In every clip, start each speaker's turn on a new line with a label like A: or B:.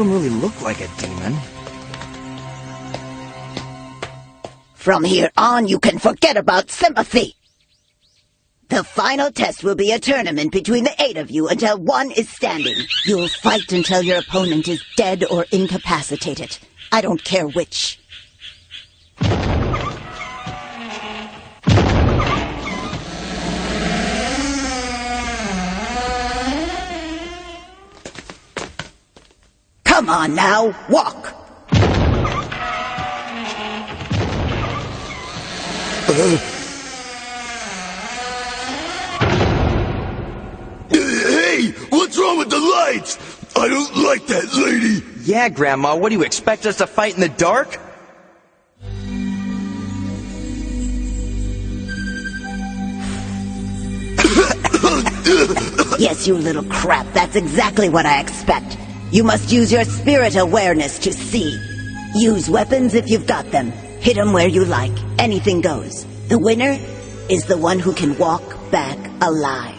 A: them really look like a demon.
B: From here on, you can forget about sympathy. The final test will be a tournament between the 8 of you until one is standing. You'll fight until your opponent is dead or incapacitated. I don't care which. Come on now, walk!
C: Hey, what's wrong with the lights? I don't like that lady.
A: Yeah, Grandma, what do you expect us to fight in the dark?
B: Yes, you little crap, that's exactly what I expect. You must use your spirit awareness to see. Use weapons if you've got them. Hit them where you like. Anything goes. The winner is the one who can walk back alive.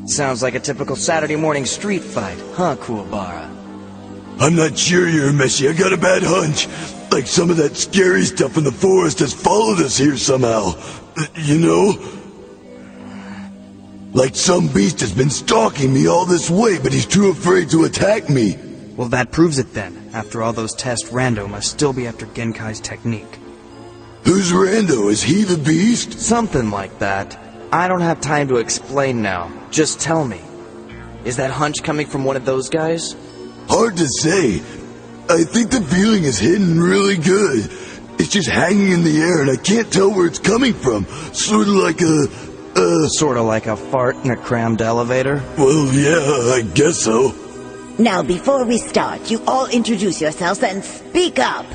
A: Sounds like a typical Saturday morning street fight, huh, Kuwabara?
C: I'm not sure you're messy. I got a bad hunch. Like some of that scary stuff in the forest has followed us here somehow. You know? Like some beast has been stalking me all this way, but he's too afraid to attack me.
A: Well, that proves it then. After all those tests, Rando must still be after Genkai's technique.
C: Who's Rando? Is he the beast?
A: Something like that. I don't have time to explain now. Just tell me. Is that hunch coming from one of those guys?
C: Hard to say. I think the feeling is hidden really good. It's just hanging in the air and I can't tell where it's coming from. Sort of like
A: Sort of like a fart in a crammed elevator?
C: Well, yeah, I guess so.
B: Now, before we start, you all introduce yourselves and speak up.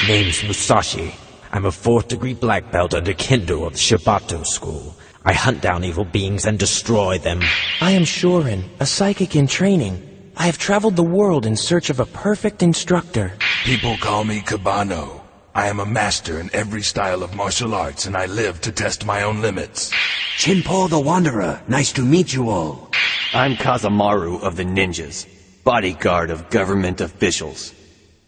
D: Name's Musashi. I'm a 4th degree black belt under Kendo of the Shibato School. I hunt down evil beings and destroy them. I am Shorin, a psychic in training. I have traveled the world in search of a perfect instructor.
E: People call me Kabano. I am a master in every style of martial arts, and I live to test my own limits.
F: Chinpo the Wanderer, nice to meet you all.
G: I'm Kazamaru of the Ninjas, bodyguard of government officials.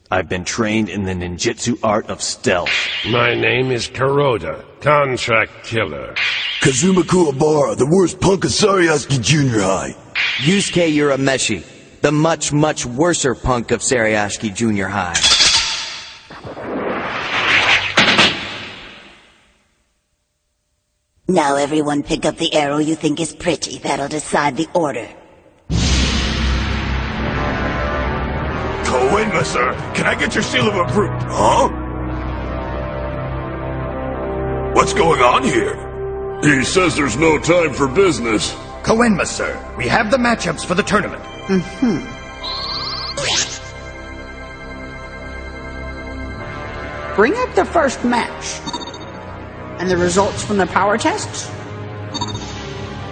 G: I've been trained in the ninjutsu art of stealth.
H: My name is Kuroda, contract killer.
C: Kazuma Kuwabara, the worst punk of Sariaski Junior High.
A: Yusuke Urameshi, the much, much worser punk of Sariaski Junior High.
B: Now everyone pick up the arrow you think is pretty. That'll decide the order.
E: Koenma, sir, can I get your seal of approval? Huh? What's going on here?
C: He says there's no time for business.
I: Koenma, sir, we have the matchups for the tournament.
J: Bring up the first match. And the results from the power tests?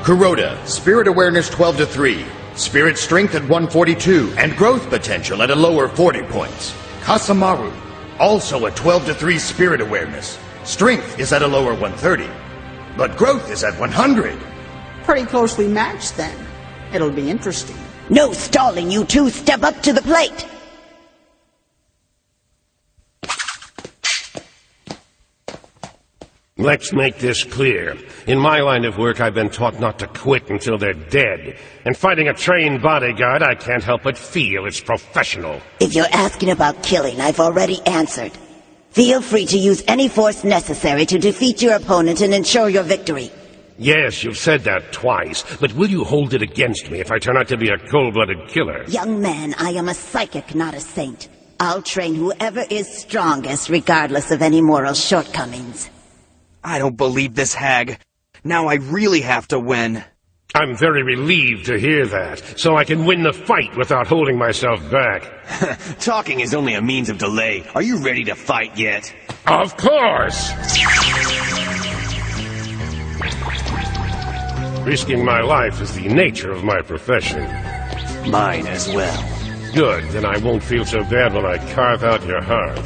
I: Kuroda, Spirit Awareness 12 to 3, Spirit Strength at 142, and Growth Potential at a lower 40 points. Kasamaru, also a 12 to 3 Spirit Awareness. Strength is at a lower 130, but Growth is at 100.
J: Pretty closely matched then. It'll be interesting.
B: No stalling, you two. Step up to the plate.
H: Let's make this clear. In my line of work, I've been taught not to quit until they're dead. And fighting a trained bodyguard, I can't help but feel it's professional.
B: If you're asking about killing, I've already answered. Feel free to use any force necessary to defeat your opponent and ensure your victory.
H: Yes, you've said that twice, but will you hold it against me if I turn out to be a cold-blooded killer?
B: Young man, I am a psychic, not a saint. I'll train whoever is strongest, regardless of any moral shortcomings.
A: I don't believe this, hag. Now I really have to win.
H: I'm very relieved to hear that, so I can win the fight without holding myself back.
G: Talking is only a means of delay. Are you ready to fight yet?
H: Of course! Risking my life is the nature of my profession.
G: Mine as well.
H: Good, then I won't feel so bad when I carve out your heart.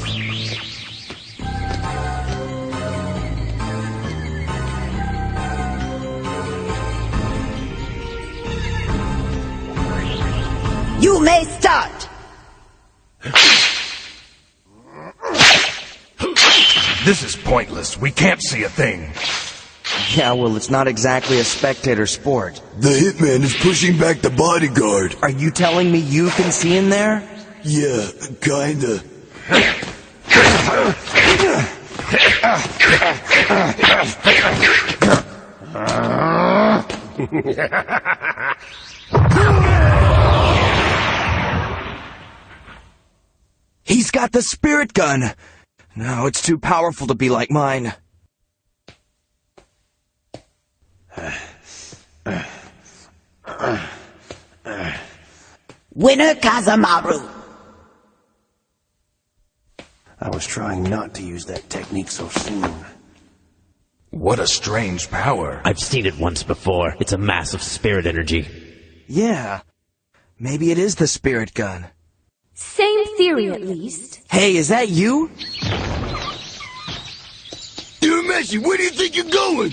B: You may start!
E: This is pointless. We can't see a thing.
A: Yeah, well, it's not exactly a spectator sport.
C: The hitman is pushing back the bodyguard.
A: Are you telling me you can see in there?
C: Yeah, kinda.
A: He's got the spirit gun! No, it's too powerful to be like mine.
B: Winner Kazamaru.
G: I was trying not to use that technique so soon.
E: What a strange power.
D: I've seen it once before. It's a mass of spirit energy.
A: Yeah. Maybe it is the spirit gun.
K: Same theory, at least.
A: Hey, is that you?
C: Urameshi, where do you think you're going?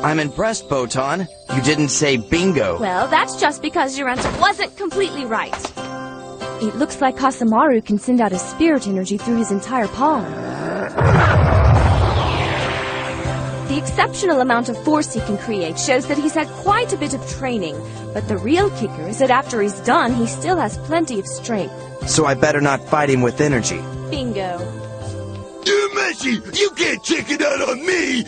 A: I'm impressed, Botan. You didn't say bingo.
K: Well, that's just because your answer wasn't completely right. It looks like Kasamaru can send out a spirit energy through his entire palm. The exceptional amount of force he can create shows that he's had quite a bit of training, but the real kicker is that after he's done, he still has plenty of strength.
A: So I better not fight him with energy.
K: Bingo.
C: Urameshi, you can't check it out on me!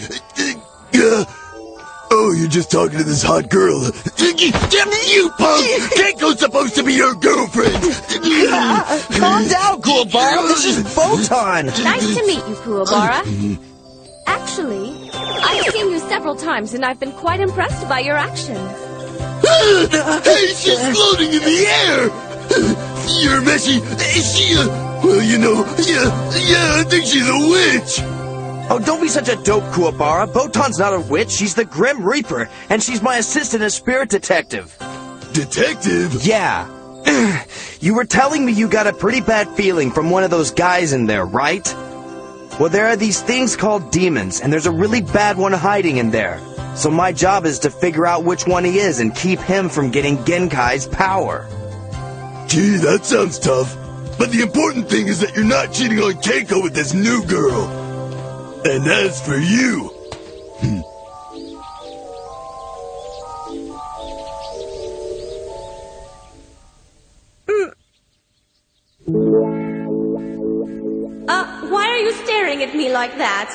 C: Oh, you're just talking to this hot girl. You punk! Keiko's supposed to be your girlfriend!
A: Calm down, Kuwabara. This is Botan.
K: Nice to meet you, Kuwabara. Actually, I've seen you several times and I've been quite impressed by your actions.
C: Hey, she's floating in the air! Urameshi, is she a... Well, you know, yeah, I think she's a witch!
A: Oh, don't be such a dope, Kuwabara. Botan's not a witch. She's the Grim Reaper, and she's my assistant as spirit detective.
C: Detective?
A: Yeah. You were telling me you got a pretty bad feeling from one of those guys in there, right? Well, there are these things called demons, and there's a really bad one hiding in there. So my job is to figure out which one he is and keep him from getting Genkai's power.
C: Gee, that sounds tough. But the important thing is that you're not cheating on Keiko with this new girl. And as for you...
K: Why are you staring at me like that?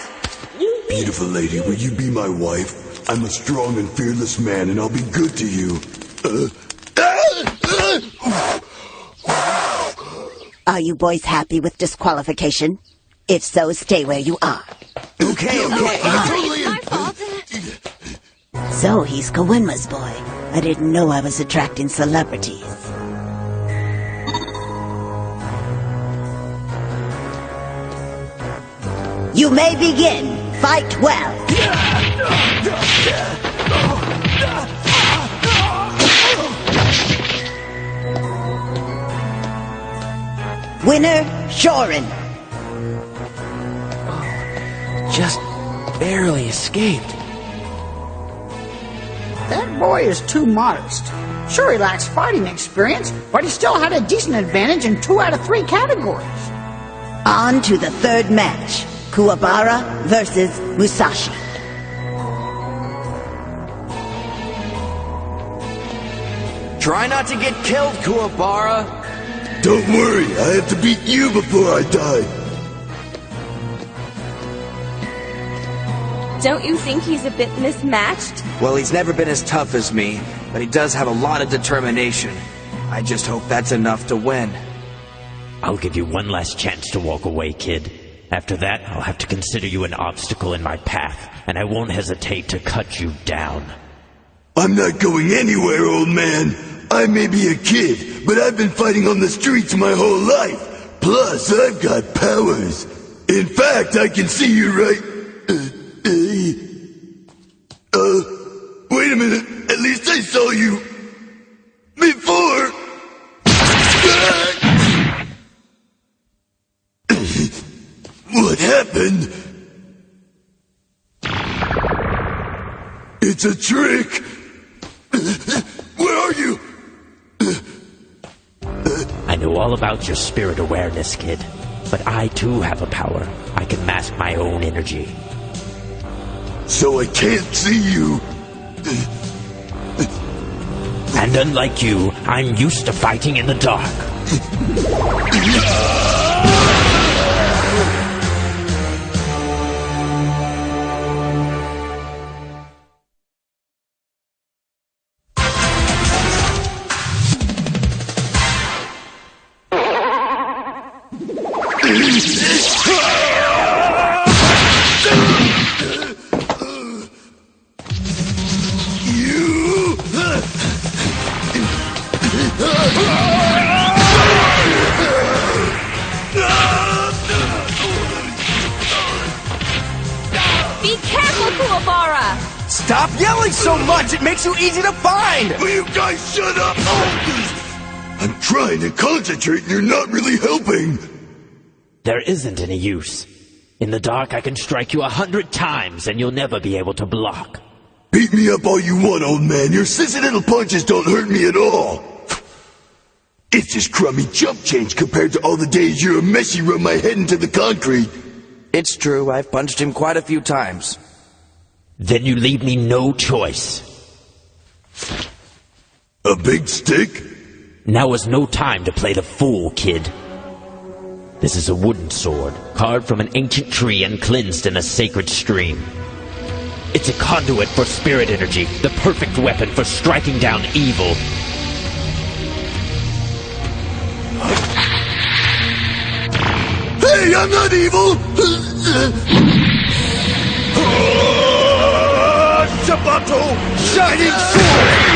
C: Beautiful lady, will you be my wife? I'm a strong and fearless man, and I'll be good to you.
B: Are you boys happy with disqualification? If so, stay where you are.
A: Okay.
K: It's my fault.
B: So he's Kawenma's boy. I didn't know I was attracting celebrities. You may begin. Fight well. Winner, Shorin.
D: Just barely escaped.
J: That boy is too modest. Sure, he lacks fighting experience, but he still had a decent advantage in 2 out of 3 categories.
B: On to the third match. Kuwabara versus Musashi.
A: Try not to get killed, Kuwabara.
C: Don't worry, I have to beat you before I die.
K: Don't you think he's a bit mismatched?
A: Well, he's never been as tough as me, but he does have a lot of determination. I just hope that's enough to win.
D: I'll give you one last chance to walk away, kid. After that, I'll have to consider you an obstacle in my path, and I won't hesitate to cut you down.
C: I'm not going anywhere, old man. I may be a kid, but I've been fighting on the streets my whole life. Plus, I've got powers. In fact, I can see you right... wait a minute. At least I saw you... before... What happened? It's a trick! Where are you?
D: I know all about your spirit awareness, kid. But I too have a power. I can mask my own energy.
C: So I can't see you.
D: And unlike you, I'm used to fighting in the dark.
K: Be careful, Kuwabara!
A: Stop yelling so much! It makes you easy to find!
C: Will you guys shut up? I'm trying to concentrate and you're not really helping.
D: There isn't any use. In the dark, I can strike you 100 times and you'll never be able to block.
C: Beat me up all you want, old man. Your sissy little punches don't hurt me at all. It's just crummy chump change compared to all the days you're a messy run my head into the concrete.
A: It's true, I've punched him quite a few times.
D: Then you leave me no choice.
C: A big stick?
D: Now is no time to play the fool, kid. This is a wooden sword, carved from an ancient tree and cleansed in a sacred stream. It's a conduit for spirit energy, the perfect weapon for striking down evil.
C: Hey, I'm not evil!
A: Shabato! Shining Sword!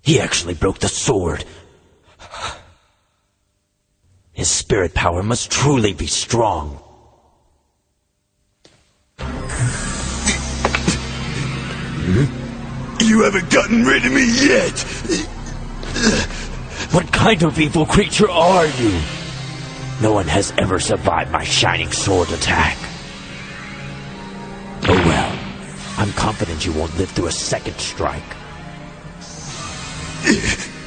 D: He actually broke the sword. His spirit power must truly be strong.
C: You haven't gotten rid of me yet!
D: What kind of evil creature are you? No one has ever survived my shining sword attack. Oh well, I'm confident you won't live through a second strike.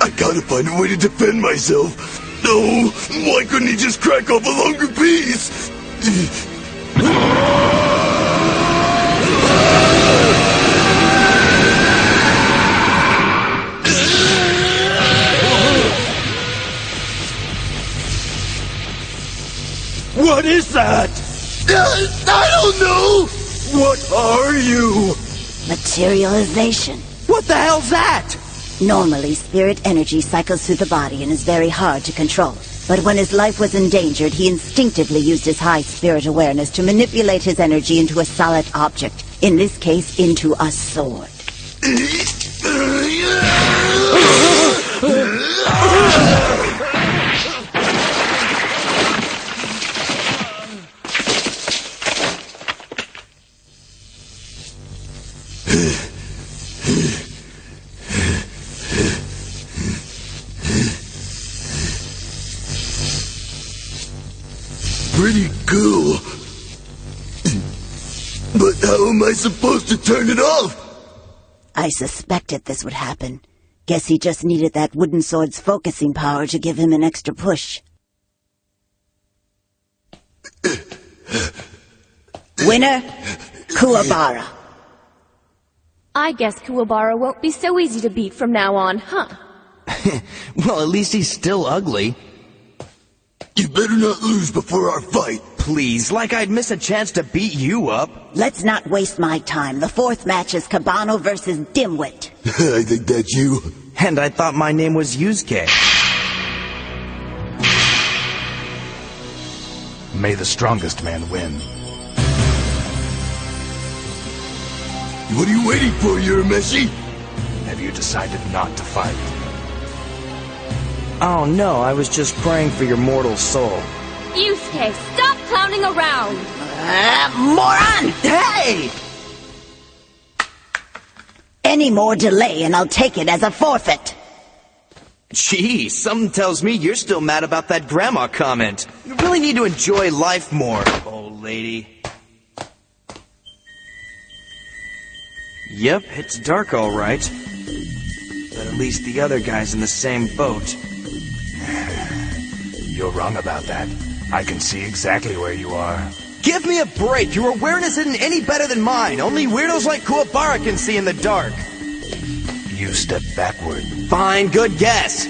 C: I gotta find a way to defend myself. No, why couldn't he just crack off a longer piece?
A: What is that?
C: I don't know!
A: What are you?
B: Materialization.
A: What the hell's that?
B: Normally, spirit energy cycles through the body and is very hard to control. But when his life was endangered, he instinctively used his high spirit awareness to manipulate his energy into a solid object. In this case, into a sword.
C: Pretty cool. But how am I supposed to turn it off?
B: I suspected this would happen. Guess he just needed that wooden sword's focusing power to give him an extra push. Winner, Kuwabara.
K: I guess Kuwabara won't be so easy to beat from now on, huh?
A: Well, at least he's still ugly.
C: You better not lose before our fight.
A: Please, like I'd miss a chance to beat you up.
B: Let's not waste my time. The fourth match is Kabano versus Dimwit.
C: I think that's you.
A: And I thought my name was Yusuke.
E: May the strongest man win.
C: What are you waiting for, Urameshi?
E: Have you decided not to fight?
A: Oh no, I was just praying for your mortal soul.
K: Yusuke, stop clowning around!
B: Moron!
A: Hey!
B: Any more delay and I'll take it as a forfeit.
A: Gee, something tells me you're still mad about that grandma comment. You really need to enjoy life more, old lady. Yep, it's dark all right. But at least the other guy's in the same boat.
E: You're wrong about that. I can see exactly where you are.
A: Give me a break! Your awareness isn't any better than mine! Only weirdos like Kuwabara can see in the dark!
E: You step backward.
A: Fine, good guess!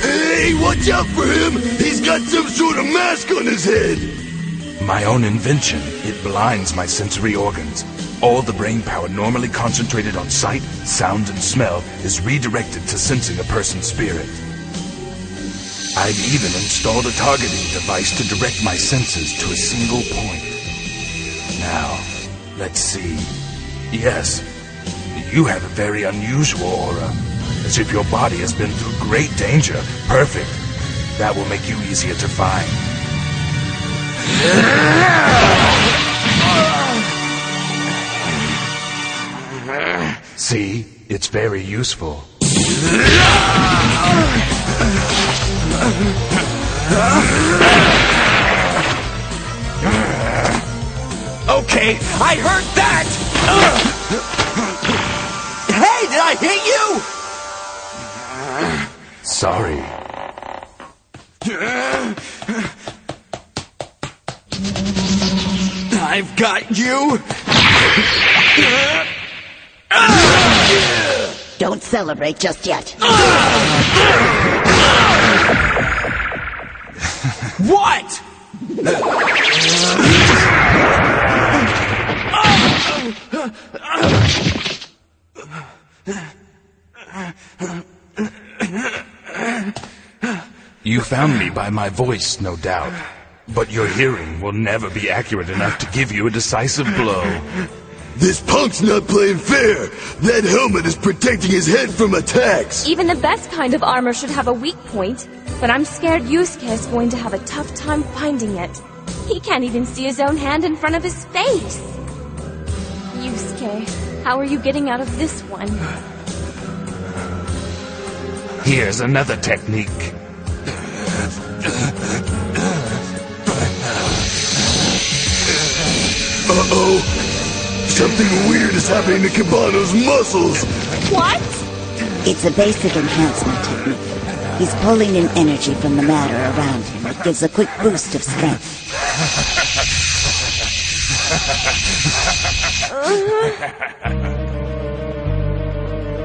C: Hey, watch out for him! He's got some sort of mask on his head!
E: My own invention. It blinds my sensory organs. All the brain power normally concentrated on sight, sound, and smell is redirected to sensing a person's spirit. I've even installed a targeting device to direct my senses to a single point. Now, let's see. Yes, you have a very unusual aura, as if your body has been through great danger. Perfect. That will make you easier to find. See? It's very useful.
A: Okay, I heard that! Hey, did I hit you?
E: Sorry.
A: I've got you!
B: Don't celebrate just yet.
A: What?
E: You found me by my voice, no doubt. But your hearing will never be accurate enough to give you a decisive blow.
C: This punk's not playing fair! That helmet is protecting his head from attacks!
K: Even the best kind of armor should have a weak point, but I'm scared Yusuke is going to have a tough time finding it. He can't even see his own hand in front of his face. Yusuke, how are you getting out of this one?
E: Here's another technique.
C: Uh-oh! Something weird is happening to Kibano's muscles!
K: What?
B: It's a basic enhancement technique. He's pulling in energy from the matter around him. It gives a quick boost of strength.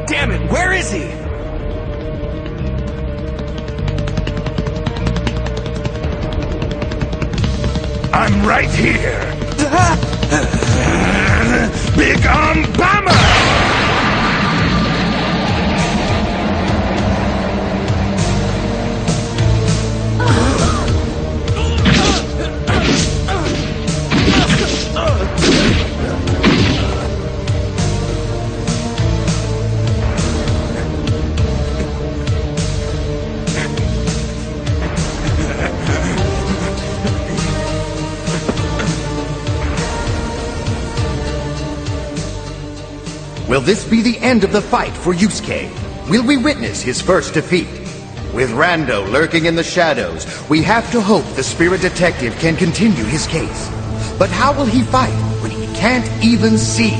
A: Damn it, where is he?
E: I'm right here! Big Arm Bomber!
I: Will this be the end of the fight for Yusuke? Will we witness his first defeat? With Rando lurking in the shadows, we have to hope the spirit detective can continue his case. But how will he fight when he can't even see?